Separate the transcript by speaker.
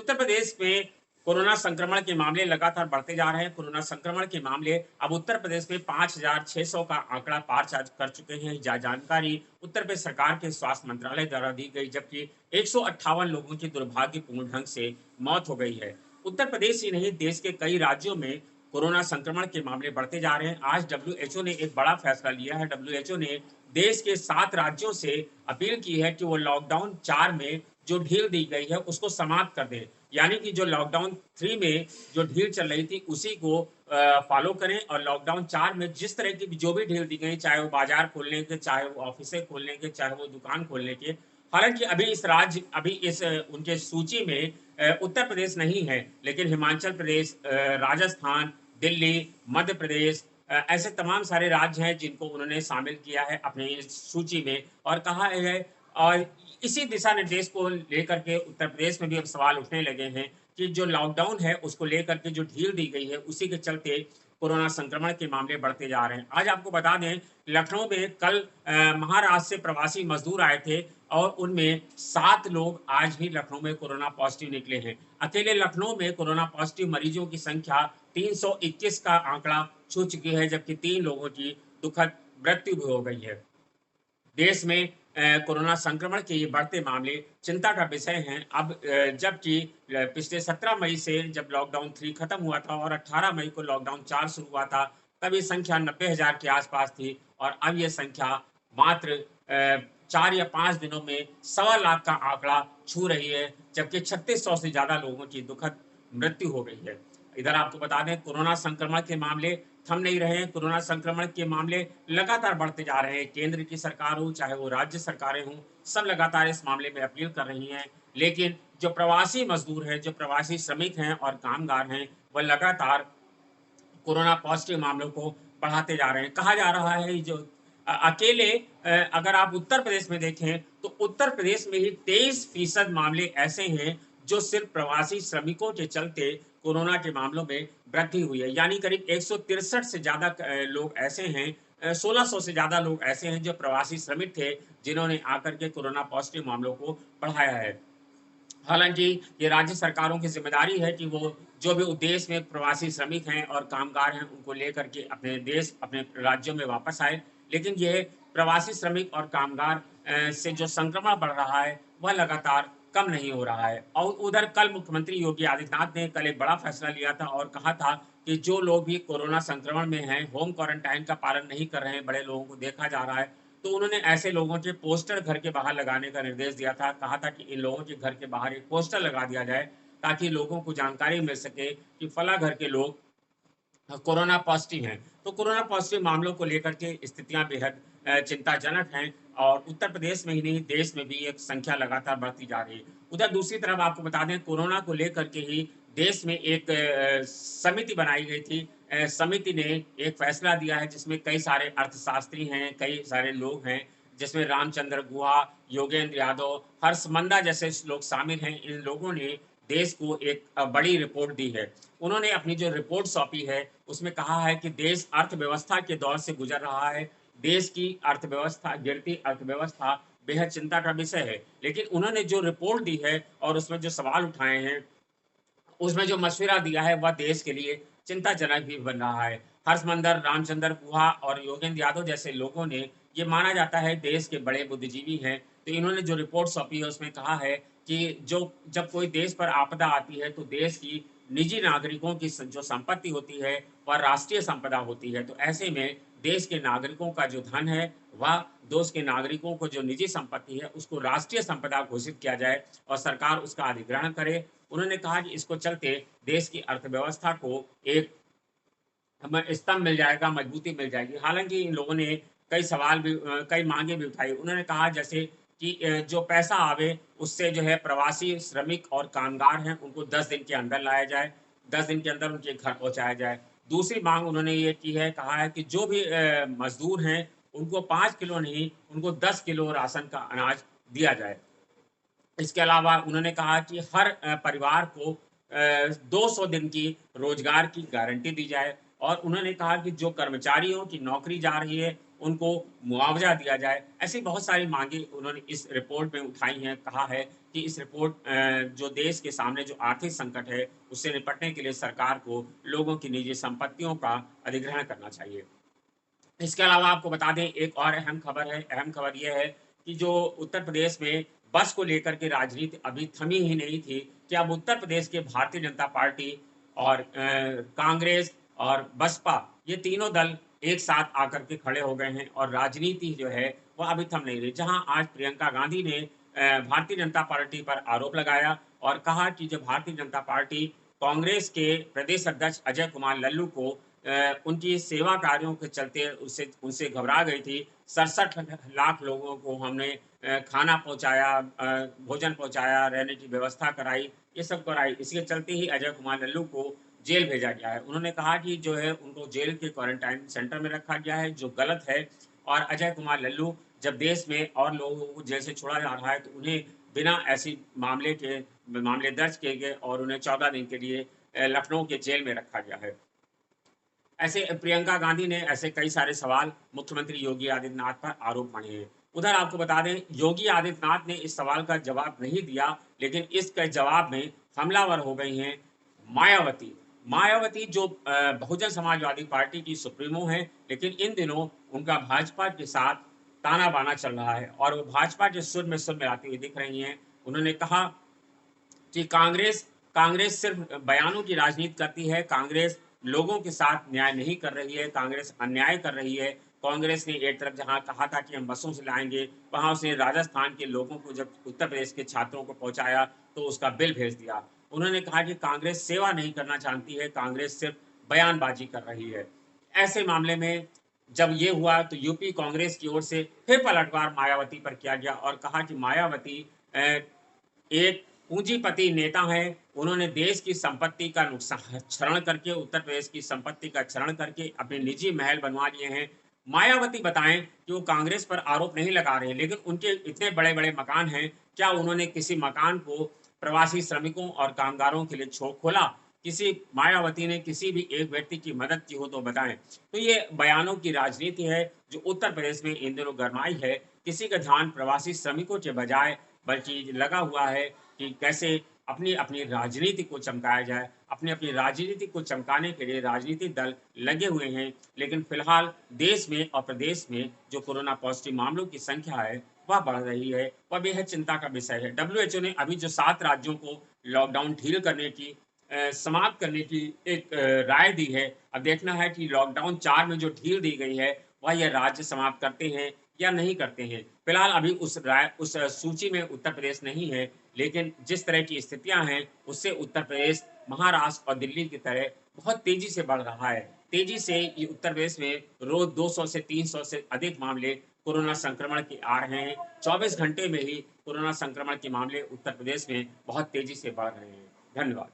Speaker 1: उत्तर प्रदेश में कोरोना संक्रमण के मामले लगातार बढ़ते जा रहे हैं। कोरोना संक्रमण के मामले अब उत्तर प्रदेश में 5,600 का आंकड़ा पार कर चुके हैं। जानकारी उत्तर प्रदेश सरकार के स्वास्थ्य मंत्रालय द्वारा दी गई, जबकि 158 लोगों की दुर्भाग्यपूर्ण ढंग से मौत हो गई है। उत्तर प्रदेश ही नहीं, देश के कई राज्यों में कोरोना संक्रमण के मामले बढ़ते जा रहे हैं। आज डब्ल्यूएचओ ने एक बड़ा फैसला लिया है। डब्ल्यूएचओ ने देश के 7 राज्यों से अपील की है कि वो लॉकडाउन 4 में जो ढील दी गई है उसको समाप्त कर दें। यानी कि जो लॉकडाउन 3 में जो ढील चल रही थी उसी को फॉलो करें, और लॉकडाउन 4 में जिस तरह की जो भी ढील दी गई, चाहे वो बाजार खोलने के, चाहे वो ऑफिसें खोलने के, चाहे वो दुकान खोलने के। हालाँकि अभी इस उनके सूची में उत्तर प्रदेश नहीं है, लेकिन हिमाचल प्रदेश, राजस्थान, दिल्ली, मध्य प्रदेश, ऐसे तमाम सारे राज्य हैं जिनको उन्होंने शामिल किया है अपनी इस सूची में, और कहा है। और इसी दिशा निर्देश को लेकर के उत्तर प्रदेश में भी अब सवाल उठने लगे हैं कि जो लॉकडाउन है उसको लेकर के जो ढील दी गई है उसी के चलते कोरोना संक्रमण के मामले बढ़ते जा रहे हैं। आज आपको बता दें, लखनऊ में कल महाराष्ट्र से प्रवासी मजदूर आए थे, और उनमें 7 लोग आज भी लखनऊ में कोरोना पॉजिटिव निकले हैं। अकेले लखनऊ में कोरोना पॉजिटिव मरीजों की संख्या 321 का आंकड़ा छू चुकी है, जबकि 3 लोगों की दुखद मृत्यु भी हो गई है। देश में कोरोना संक्रमण के ये बढ़ते मामले चिंता का विषय हैं। अब जबकि पिछले 17 मई से जब लॉकडाउन 3 खत्म हुआ था और 18 मई को लॉकडाउन 4 शुरू हुआ था, तब ये संख्या 90,000 के आसपास थी, और अब ये संख्या मात्र 4 या 5 दिनों में 1.25 लाख का आंकड़ा छू रही है, जबकि 3600 से ज़्यादा लोगों की दुखद मृत्यु हो गई है। इधर आपको बता दें, कोरोना संक्रमण के मामले थम नहीं रहे हैं। कोरोना संक्रमण के मामले लगातार बढ़ते जा रहे हैं। केंद्र की सरकार हो, चाहे वो राज्य सरकारें हों, सब लगातार इस मामले में अपील कर रही हैं। लेकिन जो प्रवासी मजदूर हैं, जो प्रवासी श्रमिक हैं और कामगार हैं, वह लगातार कोरोना पॉजिटिव मामलों को बढ़ाते जा रहे हैं। कहा जा रहा है जो अकेले अगर आप उत्तर प्रदेश में देखें तो उत्तर प्रदेश में ही 23% मामले ऐसे हैं जो सिर्फ प्रवासी श्रमिकों के चलते कोरोना के मामलों में वृद्धि हुई है। यानी करीब 163 से ज़्यादा लोग ऐसे हैं, 1600 से ज़्यादा लोग ऐसे हैं जो प्रवासी श्रमिक थे, जिन्होंने आकर के कोरोना पॉजिटिव मामलों को बढ़ाया है। हालाँकि ये राज्य सरकारों की ज़िम्मेदारी है कि वो जो भी देश में प्रवासी श्रमिक हैं और कामगार हैं, उनको लेकर के अपने देश, अपने राज्यों में वापस आएँ। लेकिन ये प्रवासी श्रमिक और कामगार से जो संक्रमण बढ़ रहा है, वह लगातार कम नहीं हो रहा है। और उधर कल मुख्यमंत्री योगी आदित्यनाथ ने कल एक बड़ा फैसला लिया था और कहा था कि जो लोग भी कोरोना संक्रमण में हैं, होम क्वारंटाइन का पालन नहीं कर रहे हैं, बड़े लोगों को देखा जा रहा है, तो उन्होंने ऐसे लोगों के पोस्टर घर के बाहर लगाने का निर्देश दिया था। कहा था कि इन लोगों के घर के बाहर एक पोस्टर लगा दिया जाए, ताकि लोगों को जानकारी मिल सके कि फला घर के लोग कोरोना पॉजिटिव हैं। तो कोरोना पॉजिटिव मामलों को लेकर के स्थितियाँ बेहद चिंताजनक हैं, और उत्तर प्रदेश में ही नहीं, देश में भी एक संख्या लगातार बढ़ती जा रही है। उधर दूसरी तरफ आपको बता दें, कोरोना को लेकर के ही देश में एक समिति बनाई गई थी। समिति ने एक फैसला दिया है जिसमें कई सारे अर्थशास्त्री हैं, कई सारे लोग हैं, जिसमें रामचंद्र गुहा, योगेंद्र यादव, हर्ष मंदा जैसे लोग शामिल हैं। इन लोगों ने देश को एक बड़ी रिपोर्ट दी है। उन्होंने अपनी जो रिपोर्ट सौंपी है, उसमें कहा है कि देश अर्थव्यवस्था के दौर से गुजर रहा है। देश की अर्थव्यवस्था, गिरती अर्थव्यवस्था बेहद चिंता का विषय है। लेकिन उन्होंने जो रिपोर्ट दी है और उसमें जो सवाल उठाए हैं, उसमें जो मशविरा दिया है वह देश के लिए चिंताजनक भी बन रहा है। हर्षमंदर, रामचंद्र गुहा और योगेंद्र यादव जैसे लोगों ने, ये माना जाता है देश के बड़े बुद्धिजीवी हैं, तो इन्होंने जो रिपोर्ट सौंपी है उसमें कहा है कि जो जब कोई देश पर आपदा आती है तो देश की निजी नागरिकों की जो संपत्ति होती है वह राष्ट्रीय संपदा होती है। तो ऐसे में देश के नागरिकों का जो धन है, वह देश के नागरिकों को जो निजी संपत्ति है उसको राष्ट्रीय संपदा घोषित किया जाए और सरकार उसका अधिग्रहण करे। उन्होंने कहा कि इसको चलते देश की अर्थव्यवस्था को एक स्तंभ मिल जाएगा, मजबूती मिल जाएगी। हालाँकि इन लोगों ने कई माँगें भी उठाई। उन्होंने कहा जैसे कि जो पैसा आवे उससे जो है प्रवासी श्रमिक और कामगार हैं उनको 10 दिन के अंदर लाया जाए, 10 दिन के अंदर उनके घर पहुँचाया जाए। दूसरी माँग उन्होंने ये की है, कहा है कि जो भी मज़दूर हैं उनको 5 किलो नहीं, उनको 10 किलो राशन का अनाज दिया जाए। इसके अलावा उन्होंने कहा कि हर परिवार को 200 दिन की रोजगार की गारंटी दी जाए, और उन्होंने कहा कि जो कर्मचारियों की नौकरी जा रही है उनको मुआवजा दिया जाए। ऐसी बहुत सारी मांगे उन्होंने इस रिपोर्ट में उठाई हैं। कहा है कि इस रिपोर्ट जो देश के सामने जो आर्थिक संकट है, उससे निपटने के लिए सरकार को लोगों की निजी संपत्तियों का अधिग्रहण करना चाहिए। इसके अलावा आपको बता दें, एक और अहम खबर है। अहम खबर ये है कि जो उत्तर प्रदेश में बस को लेकर के राजनीति अभी थमी ही नहीं थी कि अब उत्तर प्रदेश के भारतीय जनता पार्टी और कांग्रेस और बसपा, ये तीनों दल एक साथ आकर के खड़े हो गए हैं और राजनीति जो है वो अभी थम नहीं रही। जहां आज प्रियंका गांधी ने भारतीय जनता पार्टी पर आरोप लगाया और कहा कि जो भारतीय जनता पार्टी कांग्रेस के प्रदेश अध्यक्ष अजय कुमार लल्लू को उनकी सेवा कार्यों के चलते उससे उनसे घबरा गई थी। 67 लाख लोगों को हमने खाना पहुँचाया, भोजन पहुँचाया, रहने की व्यवस्था कराई, ये सब कराई। इसके चलते ही अजय कुमार लल्लू को जेल भेजा गया है। उन्होंने कहा कि जो है उनको जेल के क्वारंटाइन सेंटर में रखा गया है, जो गलत है। और अजय कुमार लल्लू जब देश में और लोगों को जेल से छोड़ा जा रहा है, तो उन्हें बिना ऐसी मामले दर्ज किए गए और उन्हें 14 दिन के लिए लखनऊ के जेल में रखा गया है। ऐसे प्रियंका गांधी ने ऐसे कई सारे सवाल मुख्यमंत्री योगी आदित्यनाथ पर आरोप माने हैं। उधर आपको बता दें, योगी आदित्यनाथ ने इस सवाल का जवाब नहीं दिया, लेकिन इसके जवाब में हमलावर हो गई हैं मायावती। मायावती जो बहुजन समाजवादी पार्टी की सुप्रीमो है, लेकिन इन दिनों उनका भाजपा के साथ ताना बाना चल रहा है और वो भाजपा के सुर में सुर मिलाती हुई दिख रही हैं। उन्होंने कहा कि कांग्रेस कांग्रेस सिर्फ बयानों की राजनीति करती है। कांग्रेस लोगों के साथ न्याय नहीं कर रही है, कांग्रेस अन्याय कर रही है। कांग्रेस ने एक तरफ जहां कहा था कि हम बसों से लाएंगे, वहां उसने राजस्थान के लोगों को जब उत्तर प्रदेश के छात्रों को पहुंचाया तो उसका बिल भेज दिया। उन्होंने कहा कि कांग्रेस सेवा नहीं करना चाहती है, कांग्रेस सिर्फ बयानबाजी कर रही है। ऐसे मामले में जब ये हुआ तो यूपी कांग्रेस की ओर से फिर पलटवार मायावती पर किया गया और कहा कि मायावती एक पूंजीपति नेता हैं। उन्होंने देश की संपत्ति का नुकसान क्षरण करके, उत्तर प्रदेश की संपत्ति का क्षरण करके अपने निजी महल बनवा लिए हैं। मायावती बताएं कि वो कांग्रेस पर आरोप नहीं लगा रहे, लेकिन उनके इतने बड़े बड़े मकान हैं, क्या उन्होंने किसी मकान को प्रवासी श्रमिकों और कामगारों के लिए खोला? किसी मायावती ने किसी भी एक व्यक्ति की मदद की हो तो बताएं। तो ये बयानों की राजनीति है जो उत्तर प्रदेश में इन दिनों गरमाई है। किसी का ध्यान प्रवासी श्रमिकों के बजाय बल्कि लगा हुआ है कि कैसे अपनी अपनी राजनीति को चमकाया जाए। अपनी अपनी राजनीति को चमकाने के लिए राजनीतिक दल लगे हुए हैं, लेकिन फिलहाल देश में और प्रदेश में जो कोरोना पॉजिटिव मामलों की संख्या है वह बढ़ रही है, वह बेहद चिंता का विषय है। डब्ल्यूएचओ ने अभी जो 7 राज्यों को लॉकडाउन ढील करने की समाप्त करने की एक राय दी है। अब देखना है कि लॉकडाउन 4 में जो ढील दी गई है वह यह राज्य समाप्त करते हैं या नहीं करते हैं। फिलहाल अभी उस सूची में उत्तर प्रदेश नहीं है, लेकिन जिस तरह की स्थितियां हैं उससे उत्तर प्रदेश महाराष्ट्र और दिल्ली की तरह बहुत तेजी से बढ़ रहा है। तेजी से ये उत्तर प्रदेश में रोज 200 से 300 से अधिक मामले कोरोना संक्रमण के आ रहे हैं। 24 घंटे में ही कोरोना संक्रमण के मामले उत्तर प्रदेश में बहुत तेजी से बढ़ रहे हैं। धन्यवाद।